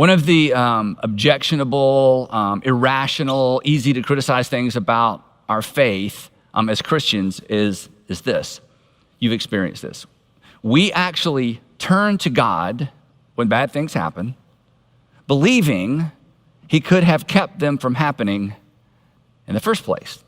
One of the objectionable, irrational, easy to criticize things about our faith as Christians is this. You've experienced this. We actually turn to God when bad things happen, believing he could have kept them from happening in the first place.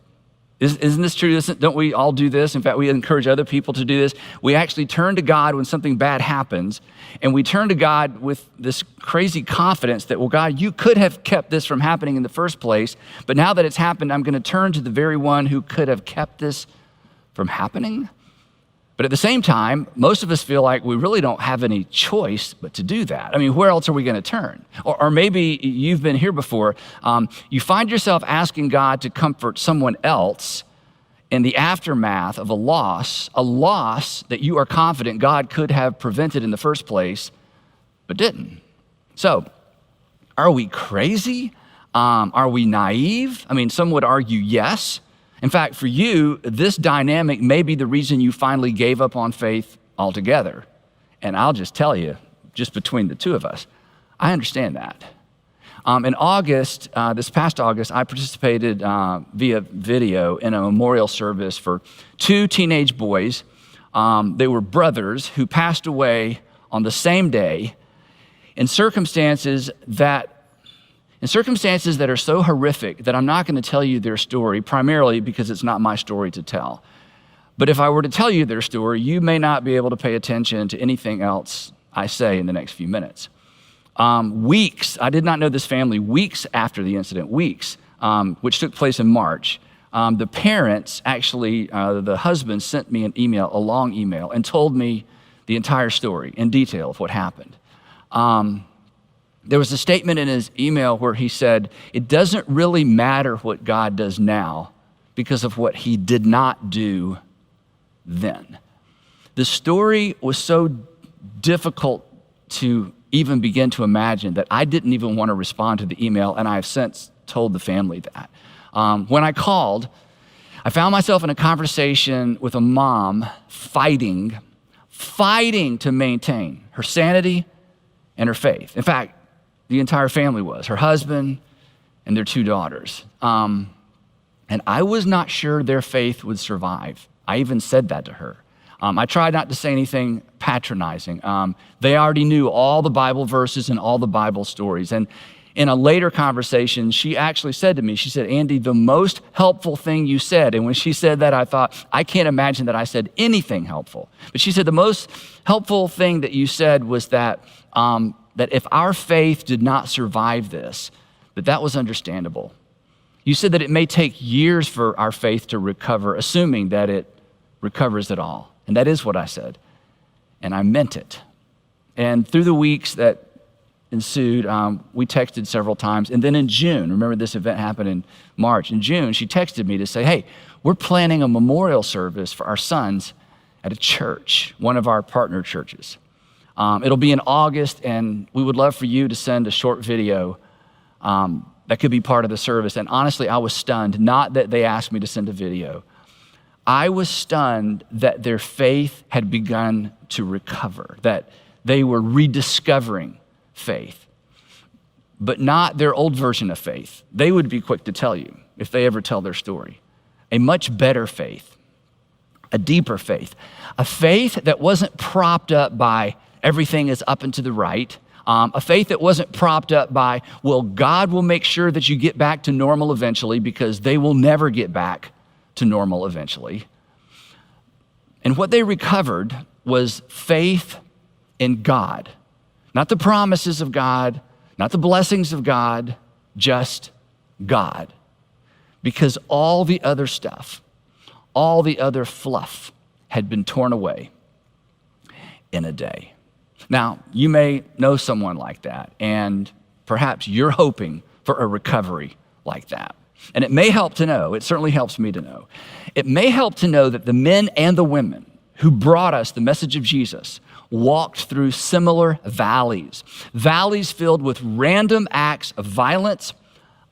Isn't this true? Don't we all do this? In fact, we encourage other people to do this. We actually turn to God when something bad happens, and we turn to God with this crazy confidence that, well, God, you could have kept this from happening in the first place, but now that it's happened, I'm going to turn to the very one who could have kept this from happening. But at the same time, most of us feel like we really don't have any choice but to do that. I mean, where else are we going to turn? Or maybe you've been here before. You find yourself asking God to comfort someone else in the aftermath of a loss that you are confident God could have prevented in the first place, but didn't. So, are we crazy? Are we naive? I mean, some would argue yes. In fact, for you, this dynamic may be the reason you finally gave up on faith altogether. And I'll just tell you, just between the two of us, I understand that. In August, this past August, I participated via video in a memorial service for two teenage boys. They were brothers who passed away on the same day in circumstances that are so horrific that I'm not going to tell you their story, primarily because it's not my story to tell. But if I were to tell you their story, you may not be able to pay attention to anything else I say in the next few minutes. I did not know this family, weeks after the incident, which took place in March. The parents, actually, the husband sent me an email, a long email, and told me the entire story in detail of what happened. There was a statement in his email where he said, it doesn't really matter what God does now because of what he did not do then. The story was so difficult to even begin to imagine that I didn't even want to respond to the email, and I have since told the family that. When I called, I found myself in a conversation with a mom fighting to maintain her sanity and her faith. In fact, the entire family was, her husband and their two daughters. And I was not sure their faith would survive. I even said that to her. I tried not to say anything patronizing. They already knew all the Bible verses and all the Bible stories. And in a later conversation, she actually said to me, she said, Andy, the most helpful thing you said. And when she said that, I thought, I can't imagine that I said anything helpful. But she said, the most helpful thing that you said was that if our faith did not survive this, that was understandable. You said that it may take years for our faith to recover, assuming that it recovers at all. And that is what I said. And I meant it. And through the weeks that ensued, we texted several times. And then in June, remember this event happened in March. In June, she texted me to say, hey, we're planning a memorial service for our sons at a church, one of our partner churches. It'll be in August, and we would love for you to send a short video that could be part of the service. And honestly, I was stunned, not that they asked me to send a video. I was stunned that their faith had begun to recover, that they were rediscovering faith, but not their old version of faith. They would be quick to tell you, if they ever tell their story, a much better faith, a deeper faith, a faith that wasn't propped up by everything is up and to the right. A faith that wasn't propped up by, well, God will make sure that you get back to normal eventually, because they will never get back to normal eventually. And what they recovered was faith in God, not the promises of God, not the blessings of God, just God. Because all the other stuff, all the other fluff had been torn away in a day. Now, you may know someone like that, and perhaps you're hoping for a recovery like that. And it may help to know, it certainly helps me to know, it may help to know that the men and the women who brought us the message of Jesus walked through similar valleys filled with random acts of violence,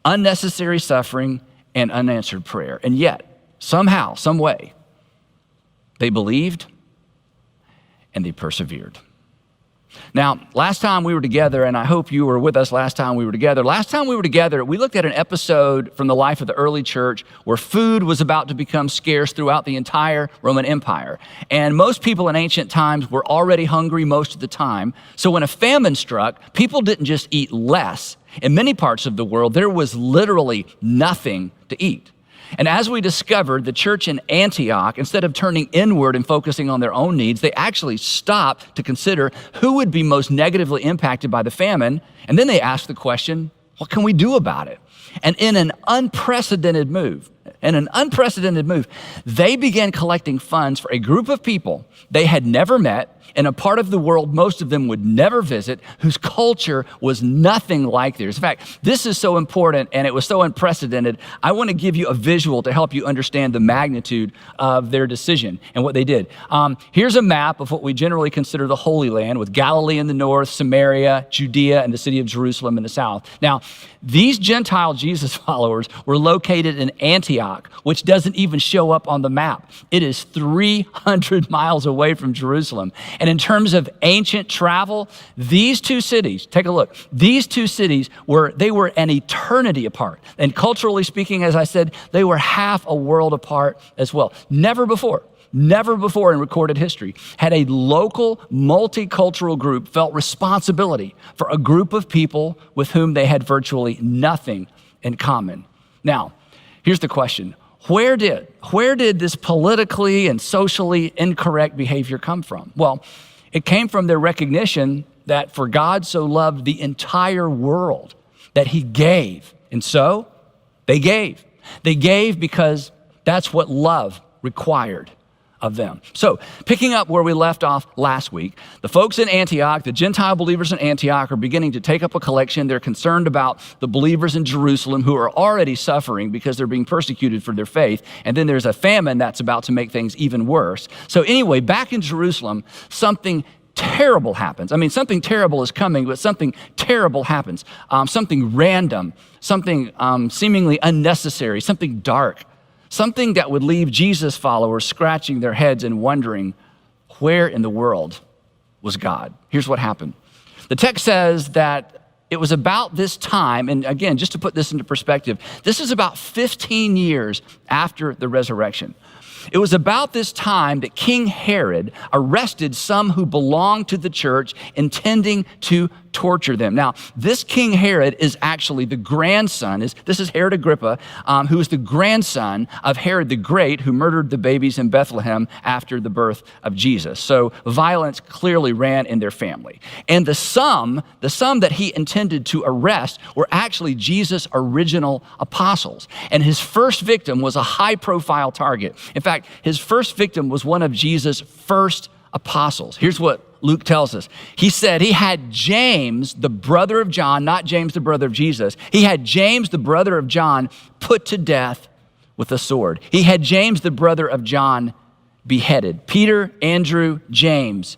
unnecessary suffering, and unanswered prayer. And yet, somehow, some way, they believed and they persevered. Now, last time we were together, and I hope you were with us last time we were together. Last time we were together, we looked at an episode from the life of the early church where food was about to become scarce throughout the entire Roman Empire. And most people in ancient times were already hungry most of the time. So when a famine struck, people didn't just eat less. In many parts of the world, there was literally nothing to eat. And as we discovered, the church in Antioch, instead of turning inward and focusing on their own needs, they actually stopped to consider who would be most negatively impacted by the famine. And then they asked the question, what can we do about it? And in an unprecedented move, they began collecting funds for a group of people they had never met in a part of the world most of them would never visit, whose culture was nothing like theirs. In fact, this is so important and it was so unprecedented. I want to give you a visual to help you understand the magnitude of their decision and what they did. Here's a map of what we generally consider the Holy Land, with Galilee in the north, Samaria, Judea, and the city of Jerusalem in the south. Now, these Gentile Jesus followers were located in Antioch, which doesn't even show up on the map. It is 300 miles away from Jerusalem. And in terms of ancient travel, these two cities, take a look, these two cities were an eternity apart. And culturally speaking, as I said, they were half a world apart as well. Never before in recorded history had a local multicultural group felt responsibility for a group of people with whom they had virtually nothing in common. Now, here's the question. Where did this politically and socially incorrect behavior come from? Well, it came from their recognition that for God so loved the entire world that he gave. And so they gave. They gave because that's what love required of them. So picking up where we left off last week, the folks in Antioch, the Gentile believers in Antioch, are beginning to take up a collection. They're concerned about the believers in Jerusalem who are already suffering because they're being persecuted for their faith. And then there's a famine that's about to make things even worse. So anyway, back in Jerusalem, something terrible happens. I mean, something terrible is coming, but something terrible happens. Something random, something seemingly unnecessary, something dark. Something that would leave Jesus followers scratching their heads and wondering, where in the world was God? Here's what happened. The text says that it was about this time, and again, just to put this into perspective, this is about 15 years after the resurrection. It was about this time that King Herod arrested some who belonged to the church, intending to torture them. Now, this King Herod is actually the grandson, this is Herod Agrippa, who is the grandson of Herod the Great, who murdered the babies in Bethlehem after the birth of Jesus. So violence clearly ran in their family. And the some that he intended to arrest were actually Jesus' original apostles. And his first victim was a high-profile target. In fact, his first victim was one of Jesus' first apostles. Here's what Luke tells us. He said he had James, the brother of John, not James, the brother of Jesus. He had James, the brother of John, put to death with a sword. He had James, the brother of John, beheaded. Peter, Andrew, James,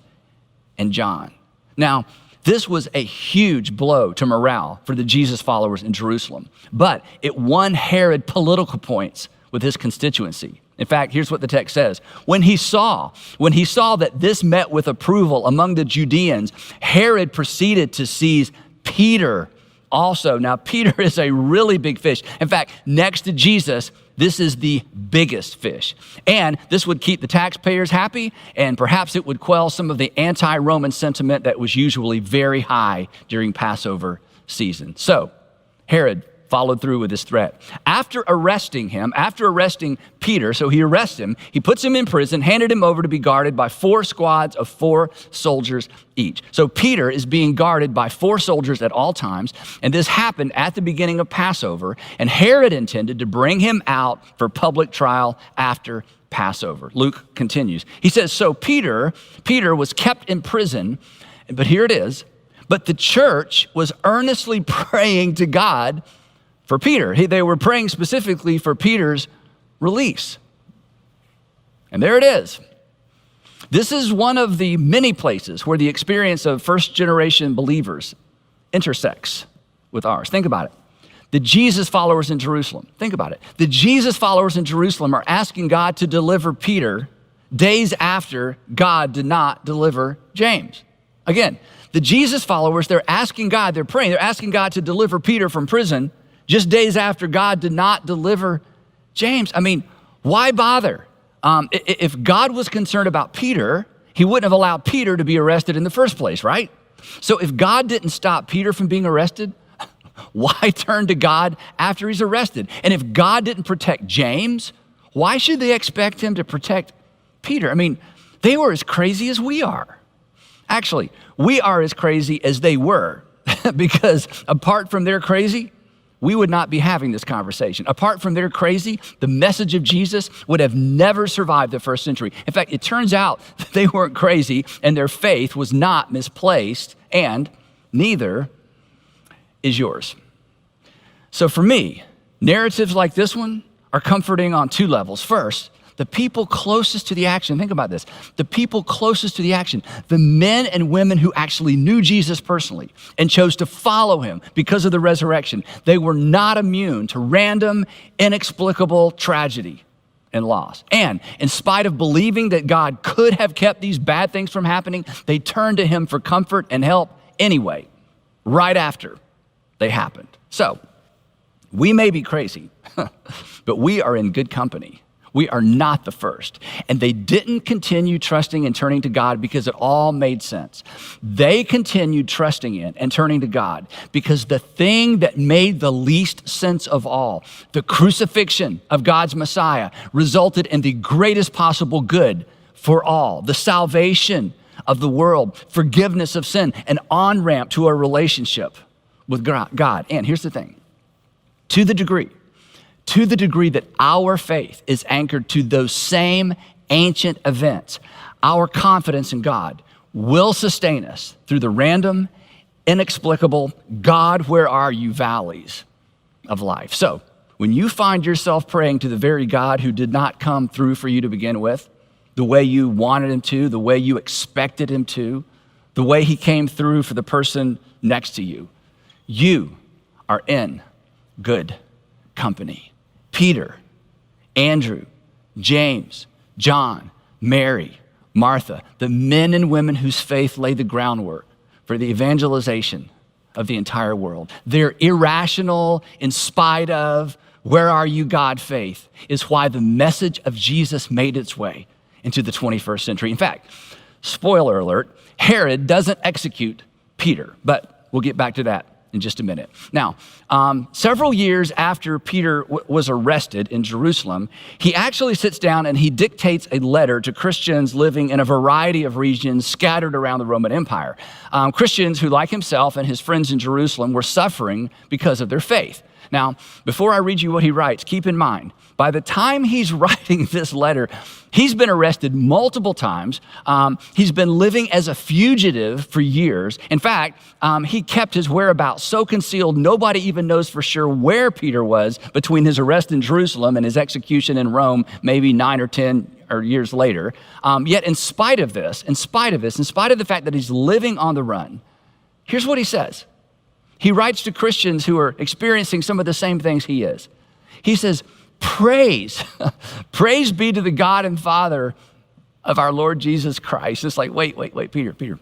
and John. Now, this was a huge blow to morale for the Jesus followers in Jerusalem, but it won Herod political points with his constituency. In fact, here's what the text says. When he saw that this met with approval among the Judeans, Herod proceeded to seize Peter also. Now, Peter is a really big fish. In fact, next to Jesus, this is the biggest fish. And this would keep the taxpayers happy, and perhaps it would quell some of the anti-Roman sentiment that was usually very high during Passover season. So, Herod followed through with his threat. After arresting Peter, so he arrests him, he puts him in prison, handed him over to be guarded by 4 squads of 4 soldiers each. So Peter is being guarded by 4 soldiers at all times, and this happened at the beginning of Passover, and Herod intended to bring him out for public trial after Passover. Luke continues. He says, so Peter was kept in prison, but here it is, but the church was earnestly praying to God for Peter. They were praying specifically for Peter's release. And there it is. This is one of the many places where the experience of first-generation believers intersects with ours. Think about it. The Jesus followers in Jerusalem, think about it. The Jesus followers in Jerusalem are asking God to deliver Peter days after God did not deliver James. Again, the Jesus followers, they're asking God, they're praying, they're asking God to deliver Peter from prison just days after God did not deliver James. I mean, why bother? If God was concerned about Peter, he wouldn't have allowed Peter to be arrested in the first place, right? So if God didn't stop Peter from being arrested, why turn to God after he's arrested? And if God didn't protect James, why should they expect him to protect Peter? I mean, they were as crazy as we are. Actually, we are as crazy as they were because apart from their crazy, we would not be having this conversation. Apart from their crazy, the message of Jesus would have never survived the first century. In fact, it turns out that they weren't crazy and their faith was not misplaced, and neither is yours. So for me, narratives like this one are comforting on two levels. First, the people closest to the action, think about this, the people closest to the action, the men and women who actually knew Jesus personally and chose to follow him because of the resurrection, they were not immune to random, inexplicable tragedy and loss. And in spite of believing that God could have kept these bad things from happening, they turned to him for comfort and help anyway, right after they happened. So, we may be crazy, but we are in good company. We are not the first. And they didn't continue trusting and turning to God because it all made sense. They continued trusting in and turning to God because the thing that made the least sense of all, the crucifixion of God's Messiah, resulted in the greatest possible good for all, the salvation of the world, forgiveness of sin, an on-ramp to a relationship with God. And here's the thing, to the degree that our faith is anchored to those same ancient events, our confidence in God will sustain us through the random, inexplicable, God, where are you valleys of life. So when you find yourself praying to the very God who did not come through for you to begin with, the way you wanted him to, the way you expected him to, the way he came through for the person next to you, you are in good company. Peter, Andrew, James, John, Mary, Martha, the men and women whose faith laid the groundwork for the evangelization of the entire world. Their irrational, in spite of, where are you, God faith is why the message of Jesus made its way into the 21st century. In fact, spoiler alert, Herod doesn't execute Peter, but we'll get back to that in just a minute. Now, several years after Peter was arrested in Jerusalem, he actually sits down and he dictates a letter to Christians living in a variety of regions scattered around the Roman Empire. Christians who, like himself and his friends in Jerusalem, were suffering because of their faith. Now, before I read you what he writes, keep in mind, by the time he's writing this letter, he's been arrested multiple times. He's been living as a fugitive for years. In fact, he kept his whereabouts so concealed, nobody even knows for sure where Peter was between his arrest in Jerusalem and his execution in Rome, maybe 9 or 10 years later. Yet in spite of the fact that he's living on the run, here's what he says. He writes to Christians who are experiencing some of the same things he is. He says, praise be to the God and Father of our Lord Jesus Christ. It's like, wait, Peter.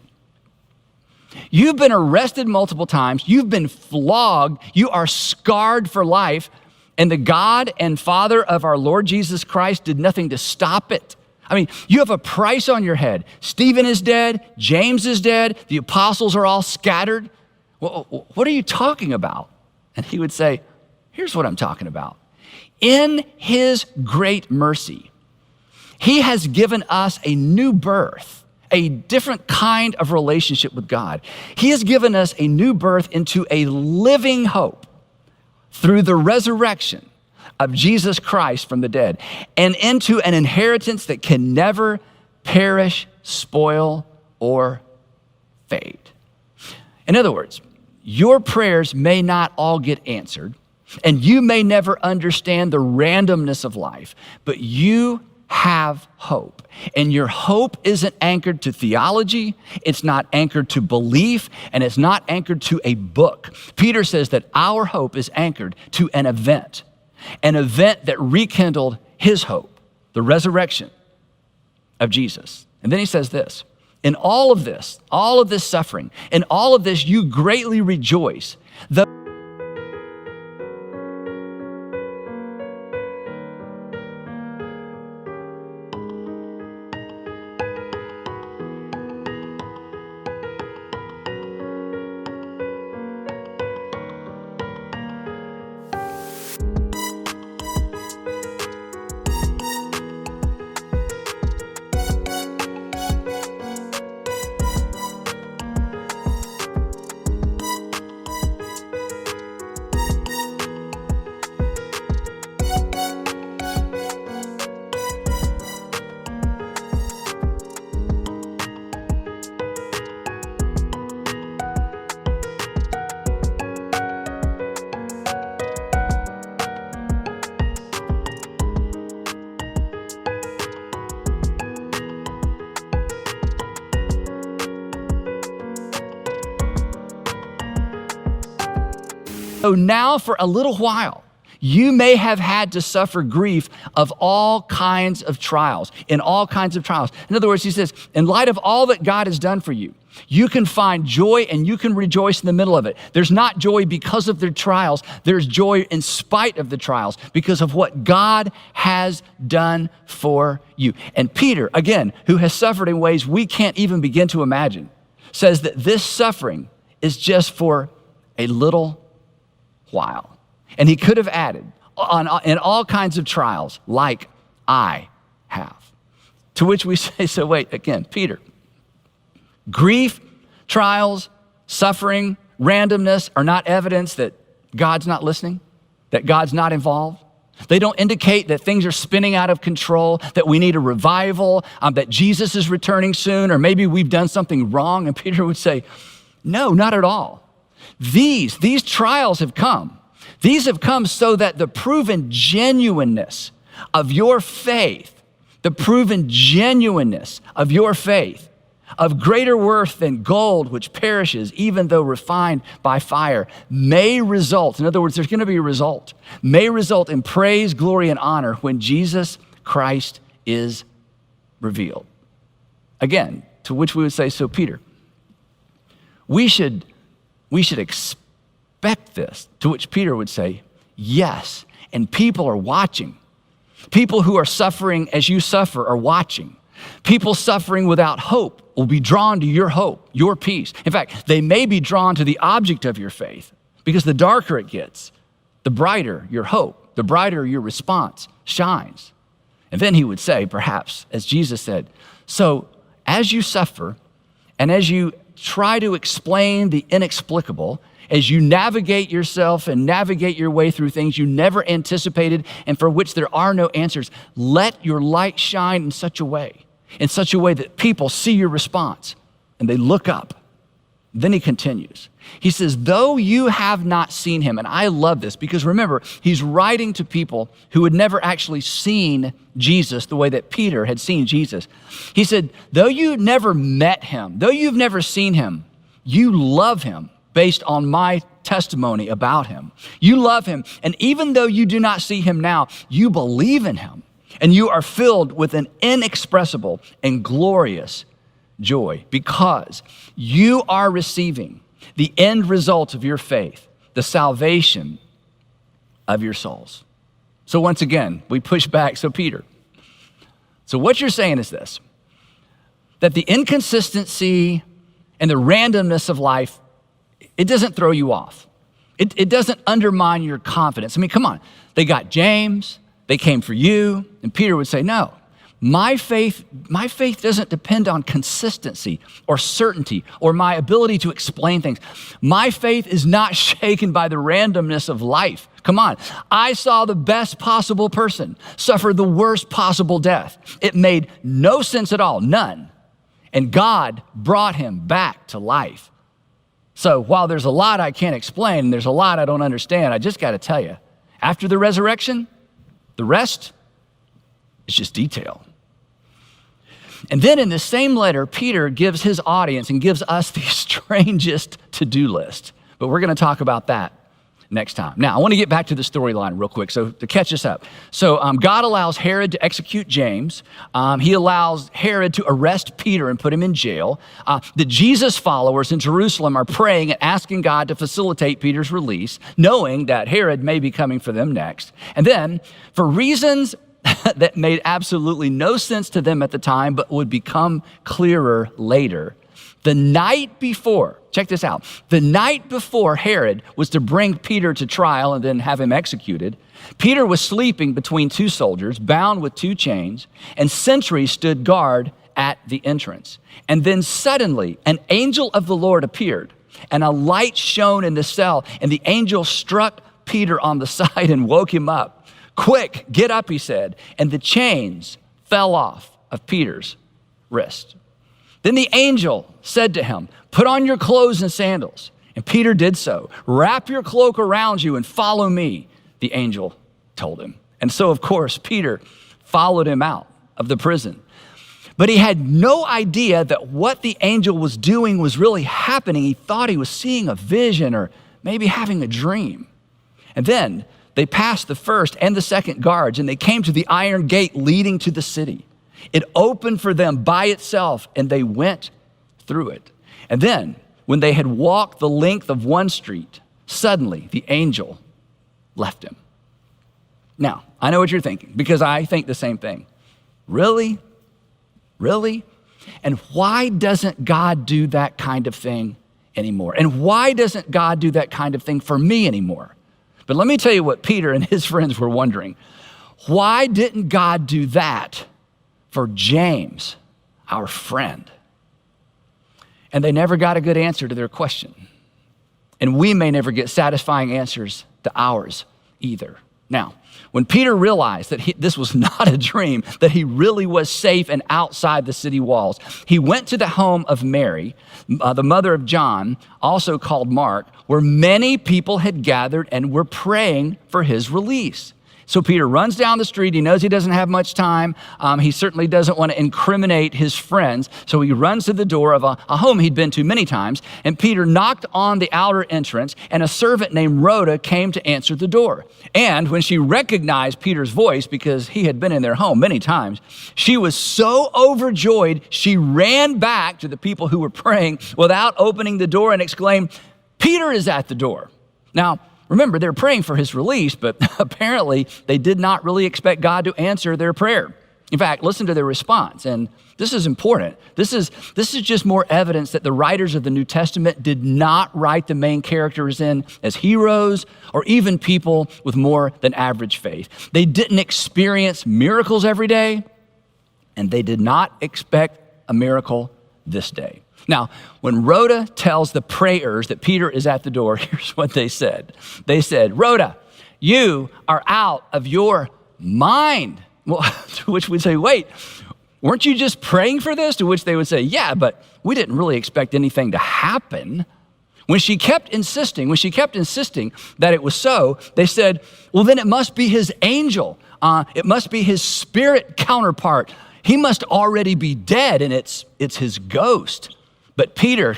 You've been arrested multiple times. You've been flogged. You are scarred for life. And the God and Father of our Lord Jesus Christ did nothing to stop it. I mean, you have a price on your head. Stephen is dead. James is dead. The apostles are all scattered. Well, what are you talking about? And he would say, here's what I'm talking about. In his great mercy, he has given us a new birth, a different kind of relationship with God. He has given us a new birth into a living hope through the resurrection of Jesus Christ from the dead, and into an inheritance that can never perish, spoil, or fade. In other words, your prayers may not all get answered, and you may never understand the randomness of life, but you have hope. And your hope isn't anchored to theology, it's not anchored to belief, and it's not anchored to a book. Peter says that our hope is anchored to an event that rekindled his hope, the resurrection of Jesus. And then he says this, In all of this suffering, in all of this, you greatly rejoice. So now for a little while, you may have had to suffer grief of all kinds of trials, in all kinds of trials. In other words, he says, in light of all that God has done for you, you can find joy and you can rejoice in the middle of it. There's not joy because of the trials. There's joy in spite of the trials because of what God has done for you. And Peter, again, who has suffered in ways we can't even begin to imagine, says that this suffering is just for a little while. And he could have added, in all kinds of trials, like I have. To which we say, so wait, again, Peter, grief, trials, suffering, randomness are not evidence that God's not listening, that God's not involved. They don't indicate that things are spinning out of control, that we need a revival, that Jesus is returning soon, or maybe we've done something wrong. And Peter would say, no, not at all. These trials have come. These have come so that the proven genuineness of your faith, of greater worth than gold, which perishes, even though refined by fire, may result, in other words, there's going to be a result, may result in praise, glory, and honor when Jesus Christ is revealed. Again, to which we would say, so Peter, we should expect this, to which Peter would say, yes, and people are watching. People who are suffering as you suffer are watching. People suffering without hope will be drawn to your hope, your peace. In fact, they may be drawn to the object of your faith because the darker it gets, the brighter your hope, the brighter your response shines. And then he would say, perhaps, as Jesus said, so as you suffer and as you try to explain the inexplicable, as you navigate yourself and navigate your way through things you never anticipated and for which there are no answers, let your light shine in such a way that people see your response and they look up. Then he continues. He says, though you have not seen him, and I love this because remember, he's writing to people who had never actually seen Jesus the way that Peter had seen Jesus. He said, though you never met him, though you've never seen him, you love him based on my testimony about him. You love him, and even though you do not see him now, you believe in him, and you are filled with an inexpressible and glorious joy because you are receiving the end result of your faith, the salvation of your souls. So once again, we push back. So Peter, so what you're saying is this, that the inconsistency and the randomness of life, it doesn't throw you off. It doesn't undermine your confidence. I mean, come on. They got James, they came for you, and Peter would say, no, my faith doesn't depend on consistency or certainty or my ability to explain things. My faith is not shaken by the randomness of life. Come on. I saw the best possible person suffer the worst possible death. It made no sense at all, none. And God brought him back to life. So while there's a lot I can't explain, and there's a lot I don't understand, I just got to tell you, after the resurrection, the rest is just detail. And then in the same letter, Peter gives his audience and gives us the strangest to-do list. But we're going to talk about that next time. Now, I want to get back to the storyline real quick. So to catch us up. So God allows Herod to execute James. He allows Herod to arrest Peter and put him in jail. The Jesus followers in Jerusalem are praying and asking God to facilitate Peter's release, knowing that Herod may be coming for them next. And then, for reasons that made absolutely no sense to them at the time, but would become clearer later, the night before, check this out, the night before Herod was to bring Peter to trial and then have him executed, Peter was sleeping between two soldiers, bound with two chains, and sentries stood guard at the entrance. And then suddenly an angel of the Lord appeared, and a light shone in the cell, and the angel struck Peter on the side and woke him up. "Quick, get up," he said, and the chains fell off of Peter's wrist. Then the angel said to him, "Put on your clothes and sandals." And Peter did so. "Wrap your cloak around you and follow me," the angel told him. And so, of course, Peter followed him out of the prison. But he had no idea that what the angel was doing was really happening. He thought he was seeing a vision or maybe having a dream. And then they passed the first and the second guards, and they came to the iron gate leading to the city. It opened for them by itself, and they went through it. And then, when they had walked the length of one street, suddenly the angel left him. Now, I know what you're thinking, because I think the same thing. Really? Really? And why doesn't God do that kind of thing anymore? And why doesn't God do that kind of thing for me anymore? But let me tell you what Peter and his friends were wondering. Why didn't God do that for James, our friend? And they never got a good answer to their question. And we may never get satisfying answers to ours either. Now, when Peter realized that this was not a dream, that he really was safe and outside the city walls, he went to the home of Mary, the mother of John, also called Mark, where many people had gathered and were praying for his release. So Peter runs down the street. He knows he doesn't have much time. He certainly doesn't want to incriminate his friends. So he runs to the door of a home he'd been to many times. And Peter knocked on the outer entrance, and a servant named Rhoda came to answer the door. And when she recognized Peter's voice, because he had been in their home many times, she was so overjoyed, she ran back to the people who were praying without opening the door and exclaimed, "Peter is at the door." Now, remember, they're praying for his release, but apparently they did not really expect God to answer their prayer. In fact, listen to their response, and this is important. This is just more evidence that the writers of the New Testament did not write the main characters in as heroes or even people with more than average faith. They didn't experience miracles every day, and they did not expect a miracle this day. Now, when Rhoda tells the prayers that Peter is at the door, here's what they said. They said, "Rhoda, you are out of your mind." Well, to which we'd say, "Wait, weren't you just praying for this?" To which they would say, "Yeah, but we didn't really expect anything to happen." When she kept insisting that it was so, they said, "Well, then it must be his angel. It must be his spirit counterpart. He must already be dead, and it's his ghost." But Peter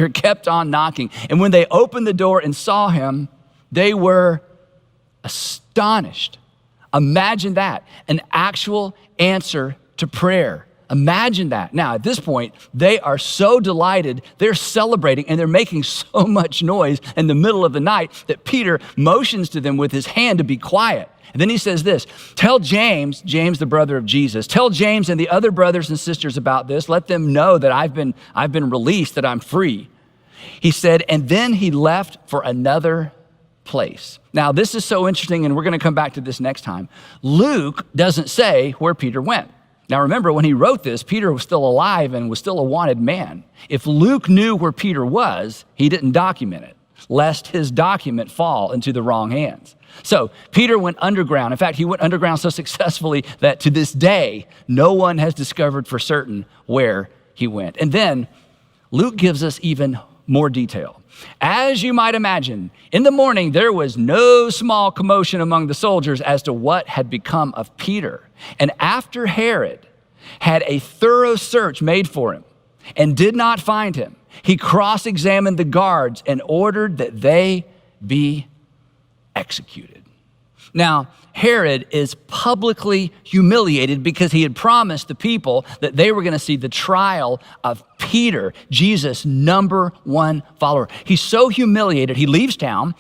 kept on knocking. And when they opened the door and saw him, they were astonished. Imagine that, an actual answer to prayer. Imagine that. Now, at this point, they are so delighted, they're celebrating, and they're making so much noise in the middle of the night that Peter motions to them with his hand to be quiet. And then he says this, "Tell James, the brother of Jesus, tell James and the other brothers and sisters about this. Let them know that I've been released, that I'm free." He said, and then he left for another place. Now, this is so interesting, and we're going to come back to this next time. Luke doesn't say where Peter went. Now, remember, when he wrote this, Peter was still alive and was still a wanted man. If Luke knew where Peter was, he didn't document it, lest his document fall into the wrong hands. So Peter went underground. In fact, he went underground so successfully that to this day, no one has discovered for certain where he went. And then Luke gives us even more detail. As you might imagine, in the morning, there was no small commotion among the soldiers as to what had become of Peter. And after Herod had a thorough search made for him and did not find him, he cross-examined the guards and ordered that they be executed. Now, Herod is publicly humiliated because he had promised the people that they were going to see the trial of Peter, Jesus' number one follower. He's so humiliated, he leaves town.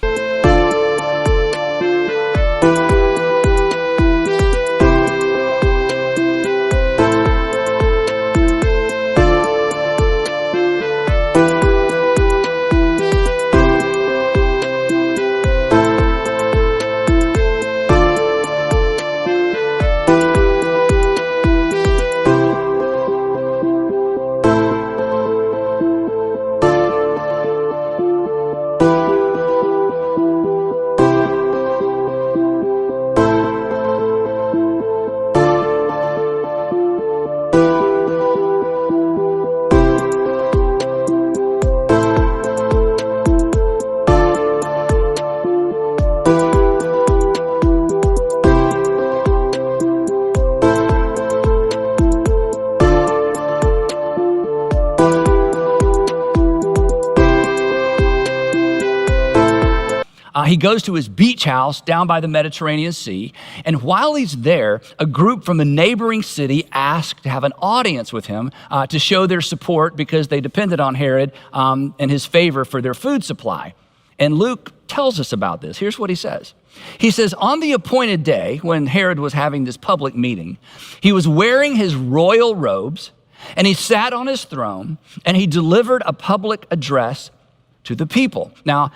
He goes to his beach house down by the Mediterranean Sea, and while he's there, a group from a neighboring city asked to have an audience with him to show their support because they depended on Herod and his favor for their food supply. And Luke tells us about this. Here's what he says. He says, on the appointed day when Herod was having this public meeting, he was wearing his royal robes, and he sat on his throne, and he delivered a public address to the people. Now,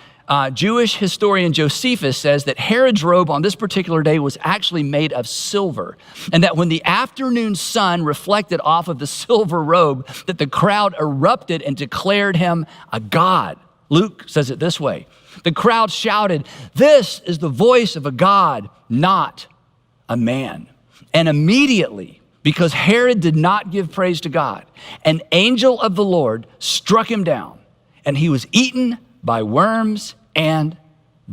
Jewish historian Josephus says that Herod's robe on this particular day was actually made of silver, and that when the afternoon sun reflected off of the silver robe, that the crowd erupted and declared him a god. Luke says it this way. The crowd shouted, "This is the voice of a god, not a man." And immediately, because Herod did not give praise to God, an angel of the Lord struck him down, and he was eaten by worms and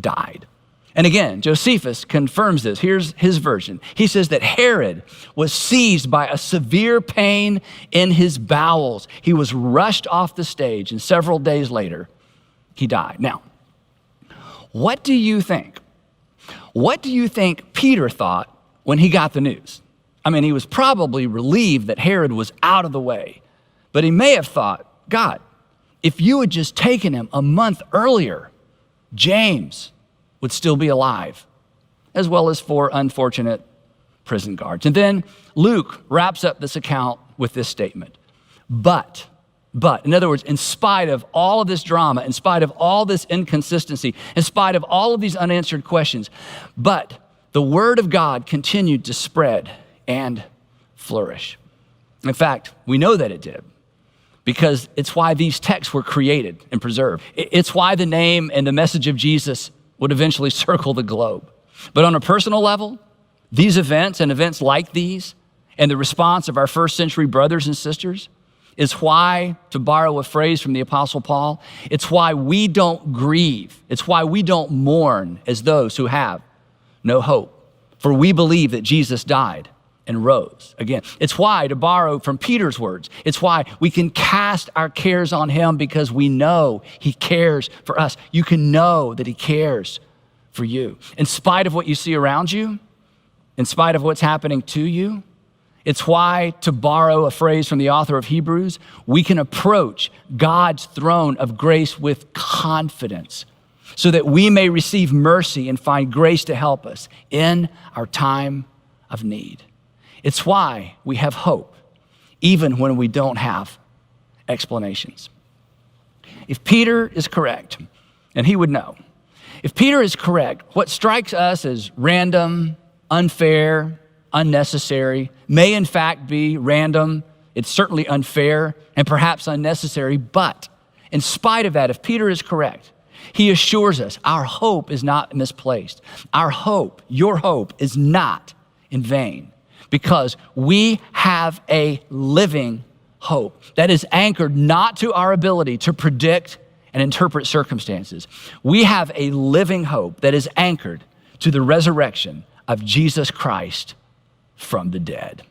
died. And again, Josephus confirms this. Here's his version. He says that Herod was seized by a severe pain in his bowels. He was rushed off the stage, and several days later, he died. Now, what do you think? What do you think Peter thought when he got the news? I mean, he was probably relieved that Herod was out of the way, but he may have thought, God, if you had just taken him a month earlier, James would still be alive, as well as 4 unfortunate prison guards. And then Luke wraps up this account with this statement. But, in other words, in spite of all of this drama, in spite of all this inconsistency, in spite of all of these unanswered questions, but the word of God continued to spread and flourish. In fact, we know that it did, because it's why these texts were created and preserved. It's why the name and the message of Jesus would eventually circle the globe. But on a personal level, these events and events like these and the response of our first century brothers and sisters is why, to borrow a phrase from the Apostle Paul, it's why we don't grieve. It's why we don't mourn as those who have no hope. For we believe that Jesus died and rose again. It's why, to borrow from Peter's words, it's why we can cast our cares on him, because we know he cares for us. You can know that he cares for you. In spite of what you see around you, in spite of what's happening to you, it's why, to borrow a phrase from the author of Hebrews, we can approach God's throne of grace with confidence so that we may receive mercy and find grace to help us in our time of need. It's why we have hope, even when we don't have explanations. If Peter is correct, and he would know, if Peter is correct, what strikes us as random, unfair, unnecessary may in fact be random. It's certainly unfair and perhaps unnecessary, but in spite of that, if Peter is correct, he assures us our hope is not misplaced. Our hope, your hope, is not in vain, because we have a living hope that is anchored not to our ability to predict and interpret circumstances. We have a living hope that is anchored to the resurrection of Jesus Christ from the dead.